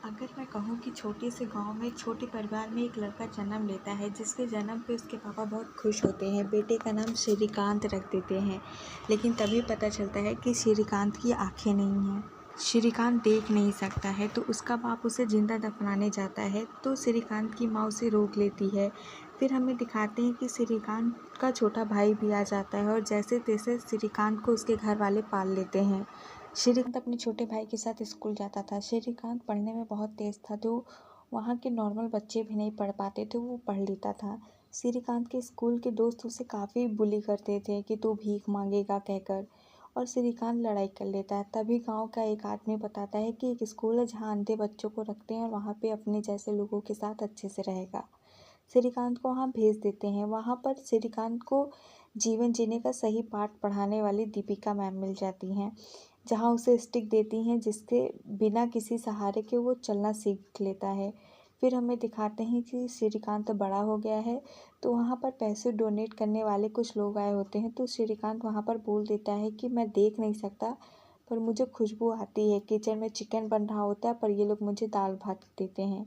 अगर मैं कहूँ कि छोटे से गांव में एक छोटे परिवार में एक लड़का जन्म लेता है जिसके जन्म पे उसके पापा बहुत खुश होते हैं। बेटे का नाम श्रीकांत रख देते हैं। लेकिन तभी पता चलता है कि श्रीकांत की आंखें नहीं हैं। श्रीकांत देख नहीं सकता है तो उसका बाप उसे जिंदा दफनाने जाता है तो श्रीकांत की माँ उसे रोक लेती है। फिर हमें दिखाते हैं कि श्रीकांत का छोटा भाई भी आ जाता है और जैसे तैसे श्रीकांत को उसके घर वाले पाल लेते हैं। श्रीकांत अपने छोटे भाई के साथ स्कूल जाता था। श्रीकांत पढ़ने में बहुत तेज़ था तो वहाँ के नॉर्मल बच्चे भी नहीं पढ़ पाते थे, वो पढ़ लेता था। श्रीकांत के स्कूल के दोस्त उसे काफ़ी बुली करते थे कि तू भीख मांगेगा कहकर, और श्रीकांत लड़ाई कर लेता है। तभी गांव का एक आदमी बताता है कि एक स्कूल है जहाँ अंधे बच्चों को रखते हैं और वहाँ पे अपने जैसे लोगों के साथ अच्छे से रहेगा। श्रीकांत को वहाँ भेज देते हैं। वहाँ पर श्रीकांत को जीवन जीने का सही पाठ पढ़ाने वाली दीपिका मैम मिल जाती हैं, जहाँ उसे स्टिक देती हैं जिसके बिना किसी सहारे के वो चलना सीख लेता है। फिर हमें दिखाते हैं कि श्रीकांत बड़ा हो गया है तो वहाँ पर पैसे डोनेट करने वाले कुछ लोग आए होते हैं। तो श्रीकांत वहाँ पर बोल देता है कि मैं देख नहीं सकता पर मुझे खुशबू आती है, किचन में चिकन बन रहा होता है पर ये लोग मुझे दाल भात देते हैं।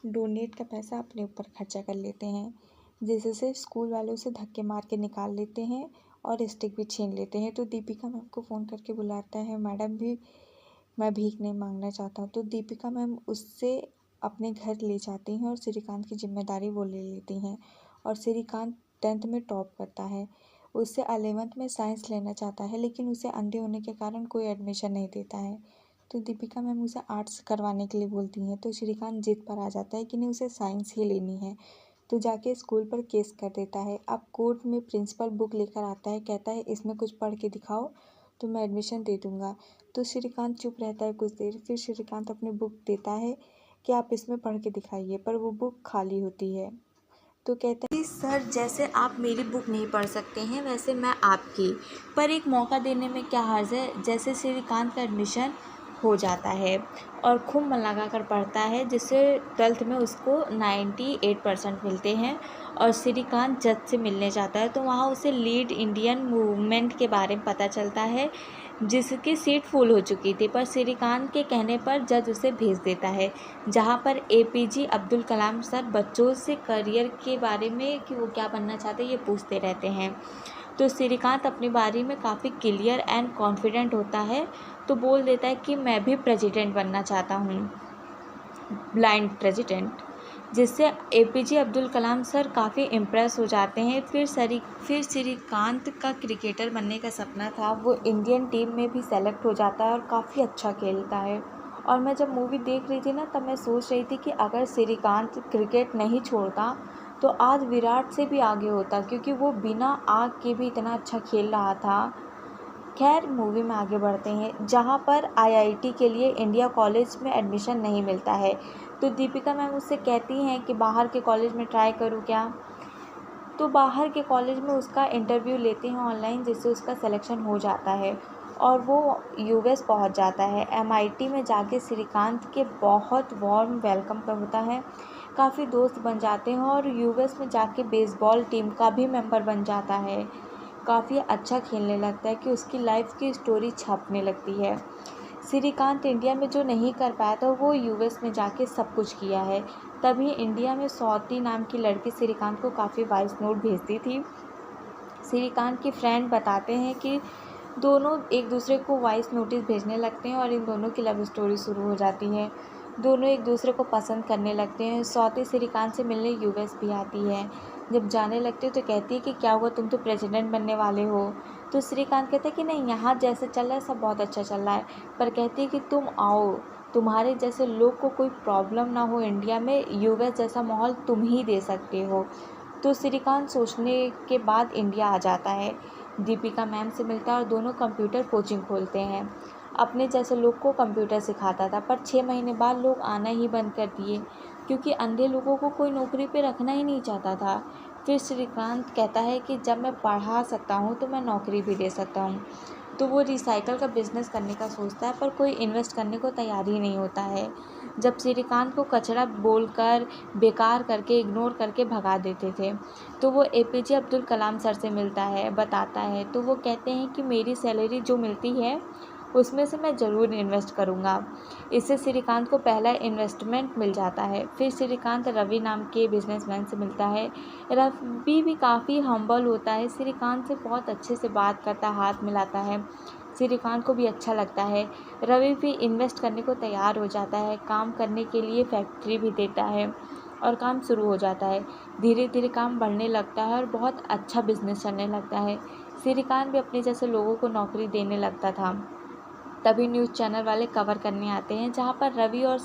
डोनेट का पैसा अपने ऊपर खर्चा कर लेते हैं, जिससे स्कूल वाले उसे धक्के मार के निकाल लेते हैं और स्टिक भी छीन लेते हैं। तो दीपिका मैम को फ़ोन करके बुलाता है, मैडम भी मैं भीख नहीं मांगना चाहता हूँ। तो दीपिका मैम उससे अपने घर ले जाती हैं और श्रीकांत की जिम्मेदारी वो ले लेती हैं। और श्रीकांत 10th में टॉप करता है। उससे 11th में साइंस लेना चाहता है लेकिन उसे अंधे होने के कारण कोई एडमिशन नहीं देता है। तो दीपिका मैम उसे आर्ट्स करवाने के लिए बोलती हैं तो श्रीकांत जिद पर आ जाता है कि नहीं, उसे साइंस ही लेनी है। तो जाके स्कूल पर केस कर देता है। अब कोर्ट में प्रिंसिपल बुक लेकर आता है, कहता है इसमें कुछ पढ़ के दिखाओ तो मैं एडमिशन दे दूँगा। तो श्रीकांत चुप रहता है कुछ देर, फिर श्रीकांत अपनी बुक देता है कि आप इसमें पढ़ के दिखाइए, पर वो बुक खाली होती है। तो कहता है कि सर जैसे आप मेरी बुक नहीं पढ़ सकते हैं वैसे मैं आपकी, पर एक मौका देने में क्या हर्ज है। जैसे श्रीकांत का एडमिशन हो जाता है और खूब मन लगा कर पढ़ता है, जिससे 12th में उसको 98% मिलते हैं। और श्रीकांत जज से मिलने जाता है तो वहाँ उसे लीड इंडियन मूवमेंट के बारे में पता चलता है, जिसकी सीट फुल हो चुकी थी। पर श्रीकांत के कहने पर जज उसे भेज देता है, जहाँ पर APJ अब्दुल कलाम सर बच्चों से करियर के बारे में कि वो क्या बनना चाहते हैं ये पूछते रहते हैं। तो श्रीकांत अपनी बारी में काफ़ी क्लियर एंड कॉन्फिडेंट होता है, तो बोल देता है कि मैं भी प्रेसिडेंट बनना चाहता हूँ, ब्लाइंड प्रेसिडेंट, जिससे APJ अब्दुल कलाम सर काफ़ी इम्प्रेस हो जाते हैं। फिर श्रीकांत का क्रिकेटर बनने का सपना था, वो इंडियन टीम में भी सेलेक्ट हो जाता है और काफ़ी अच्छा खेलता है। और मैं जब मूवी देख रही थी ना तब मैं सोच रही थी कि अगर श्रीकांत क्रिकेट नहीं छोड़ता तो आज विराट से भी आगे होता, क्योंकि वो बिना आग के भी इतना अच्छा खेल रहा था। खैर मूवी में आगे बढ़ते हैं, जहाँ पर IIT के लिए इंडिया कॉलेज में एडमिशन नहीं मिलता है। तो दीपिका मैम उससे कहती हैं कि बाहर के कॉलेज में ट्राई करूँ क्या। तो बाहर के कॉलेज में उसका इंटरव्यू लेते हैं ऑनलाइन, जिससे उसका सिलेक्शन हो जाता है और वो US पहुंच जाता है। MIT में जाके श्रीकांत के बहुत वार्म वेलकम का होता है, काफ़ी दोस्त बन जाते हैं और US में जाके बेसबॉल टीम का भी मेंबर बन जाता है। काफ़ी अच्छा खेलने लगता है कि उसकी लाइफ की स्टोरी छपने लगती है। श्रीकांत इंडिया में जो नहीं कर पाया था वो US में जाके सब कुछ किया है। तभी इंडिया में स्वाति नाम की लड़की श्रीकांत को काफ़ी वॉइस नोट भेजती थी। श्रीकांत की फ्रेंड बताते हैं कि दोनों एक दूसरे को वॉइस नोटिस भेजने लगते हैं और इन दोनों की लव स्टोरी शुरू हो जाती है। दोनों एक दूसरे को पसंद करने लगते हैं। स्वाति श्रीकांत से मिलने US भी आती है। जब जाने लगते हो तो कहती है कि क्या हुआ, तुम तो प्रेसिडेंट बनने वाले हो। तो श्रीकांत कहते हैं कि नहीं, यहाँ जैसे चल रहा है सब बहुत अच्छा चल रहा है, पर कहती है कि तुम आओ, तुम्हारे जैसे लोग को कोई प्रॉब्लम ना हो इंडिया में, US जैसा माहौल तुम ही दे सकते हो। तो श्रीकांत सोचने के बाद इंडिया आ जाता है, दीपिका मैम से मिलता है और दोनों कंप्यूटर कोचिंग खोलते हैं। अपने जैसे लोग को कंप्यूटर सिखाता था, पर 6 महीने बाद लोग आना ही बंद कर दिए, क्योंकि अंधे लोगों को कोई नौकरी पे रखना ही नहीं चाहता था। फिर श्रीकांत कहता है कि जब मैं पढ़ा सकता हूँ तो मैं नौकरी भी दे सकता हूँ। तो वो रिसाइकल का बिज़नेस करने का सोचता है, पर कोई इन्वेस्ट करने को तैयार ही नहीं होता है। जब श्रीकांत को कचरा बोलकर, बेकार करके, इग्नोर करके भगा देते थे, तो वो APJ अब्दुल कलाम सर से मिलता है, बताता है। तो वो कहते हैं कि मेरी सैलरी जो मिलती है उसमें से मैं ज़रूर इन्वेस्ट करूँगा। इससे श्रीकांत को पहला इन्वेस्टमेंट मिल जाता है। फिर श्रीकांत रवि नाम के बिजनेसमैन से मिलता है। रवि भी काफ़ी हम्बल होता है, श्रीकांत से बहुत अच्छे से बात करता है, हाथ मिलाता है। श्रीकांत को भी अच्छा लगता है। रवि भी इन्वेस्ट करने को तैयार हो जाता है, काम करने के लिए फैक्ट्री भी देता है और काम शुरू हो जाता है। धीरे धीरे काम बढ़ने लगता है और बहुत अच्छा बिजनेस चलने लगता है। श्रीकांत भी अपने जैसे लोगों को नौकरी देने लगता था। तभी न्यूज़ चैनल वाले कवर करने आते हैं, जहाँ पर रवि और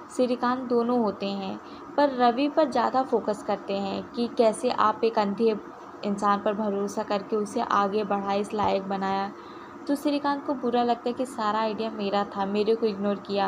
श्रीकांत दोनों होते हैं, पर रवि पर ज़्यादा फोकस करते हैं कि कैसे आप एक अंधे इंसान पर भरोसा करके उसे आगे बढ़ाए, इस लायक बनाया। तो श्रीकांत को बुरा लगता है कि सारा आइडिया मेरा था, मेरे को इग्नोर किया।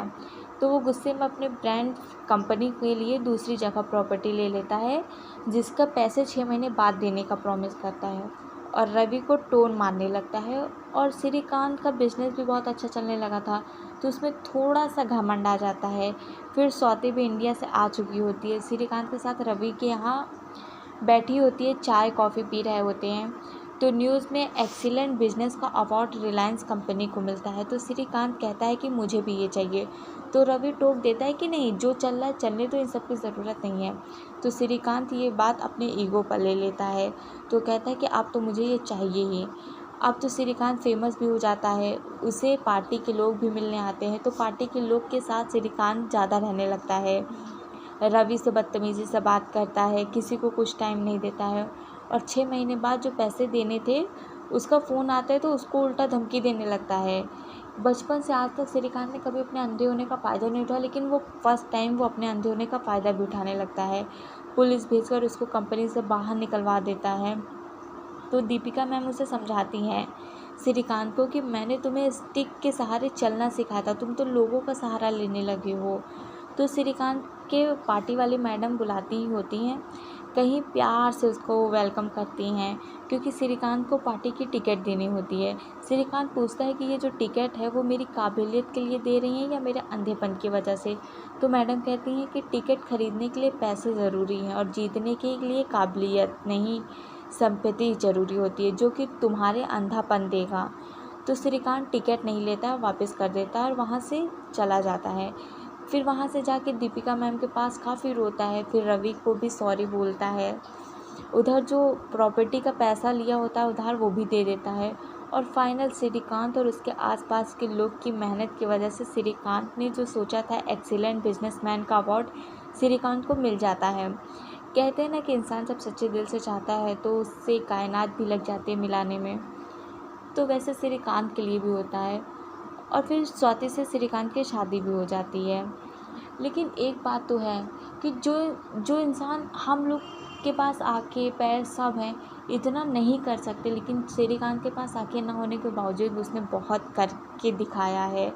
तो वो गुस्से में अपने ब्रांड कंपनी के लिए दूसरी जगह प्रॉपर्टी ले लेता है, जिसका पैसे 6 महीने बाद देने का प्रॉमिस करता है और रवि को टोन मारने लगता है। और श्रीकांत का बिजनेस भी बहुत अच्छा चलने लगा था, तो उसमें थोड़ा सा घमंड आ जाता है। फिर स्वाति भी इंडिया से आ चुकी होती है, श्रीकांत के साथ रवि के यहाँ बैठी होती है, चाय कॉफ़ी पी रहे होते हैं। तो न्यूज़ में एक्सीलेंट बिजनेस का अवार्ड रिलायंस कंपनी को मिलता है। तो श्रीकांत कहता है कि मुझे भी ये चाहिए। तो रवि टोक देता है कि नहीं, जो चल रहा है चलने दो, इन सब की ज़रूरत नहीं है। तो श्रीकांत ये बात अपने ईगो पर ले लेता है, तो कहता है कि अब तो मुझे ये चाहिए ही। अब तो श्रीकांत फेमस भी हो जाता है, उसे पार्टी के लोग भी मिलने आते हैं। तो पार्टी के लोग के साथ श्रीकांत ज़्यादा रहने लगता है। रवि से बदतमीज़ी से बात करता है, किसी को कुछ टाइम नहीं देता है। और 6 महीने बाद जो पैसे देने थे उसका फ़ोन आता है, तो उसको उल्टा धमकी देने लगता है। बचपन से आज तक श्रीकांत ने कभी अपने अंधे होने का फ़ायदा नहीं उठाया, लेकिन वो फर्स्ट टाइम वो अपने अंधे होने का फ़ायदा भी उठाने लगता है। पुलिस भेजकर उसको कंपनी से बाहर निकलवा देता है। तो दीपिका मैम उसे समझाती हैं श्रीकांत को कि मैंने तुम्हें स्टिक के सहारे चलना सिखाया था, तुम तो लोगों का सहारा लेने लगे हो। तो श्रीकांत के पार्टी वाली मैडम बुलाती ही होती हैं, कहीं प्यार से उसको वेलकम करती हैं, क्योंकि श्रीकांत को पार्टी की टिकट देनी होती है। श्रीकांत पूछता है कि ये जो टिकट है वो मेरी काबिलियत के लिए दे रही हैं या मेरे अंधेपन की वजह से। तो मैडम कहती हैं कि टिकट खरीदने के लिए पैसे ज़रूरी हैं और जीतने के लिए काबिलियत नहीं, संपत्ति ज़रूरी होती है, जो कि तुम्हारे अंधापन देगा। तो श्रीकांत टिकट नहीं लेता है, वापस कर देता है और वहाँ से चला जाता है। फिर वहाँ से जाके दीपिका मैम के पास काफ़ी रोता है, फिर रवि को भी सॉरी बोलता है। उधर जो प्रॉपर्टी का पैसा लिया होता है उधार, वो भी दे देता है। और फाइनल श्रीकांत और उसके आसपास के लोग की मेहनत की वजह से श्रीकांत ने जो सोचा था एक्सीलेंट बिजनेसमैन का अवार्ड श्रीकांत को मिल जाता है। कहते हैं ना कि इंसान जब सच्चे दिल से चाहता है तो उससे कायनात भी लग जाती है मिलाने में। तो वैसे श्रीकांत के लिए भी होता है। और फिर स्वाति से श्रीकांत की शादी भी हो जाती है। लेकिन एक बात तो है कि जो इंसान हम लोग के पास आँखें पैर सब हैं, इतना नहीं कर सकते, लेकिन श्रीकांत के पास आँखें ना होने के बावजूद उसने बहुत करके दिखाया है।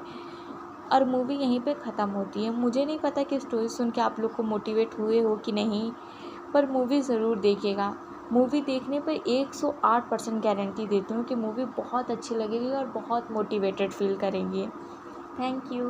और मूवी यहीं पे ख़त्म होती है। मुझे नहीं पता कि स्टोरी सुन के आप लोग को मोटिवेट हुए हो कि नहीं, पर मूवी ज़रूर देखिएगा। मूवी देखने पर 108% गारंटी देती हूँ कि मूवी बहुत अच्छी लगेगी और बहुत मोटिवेटेड फील करेंगे। Thank you.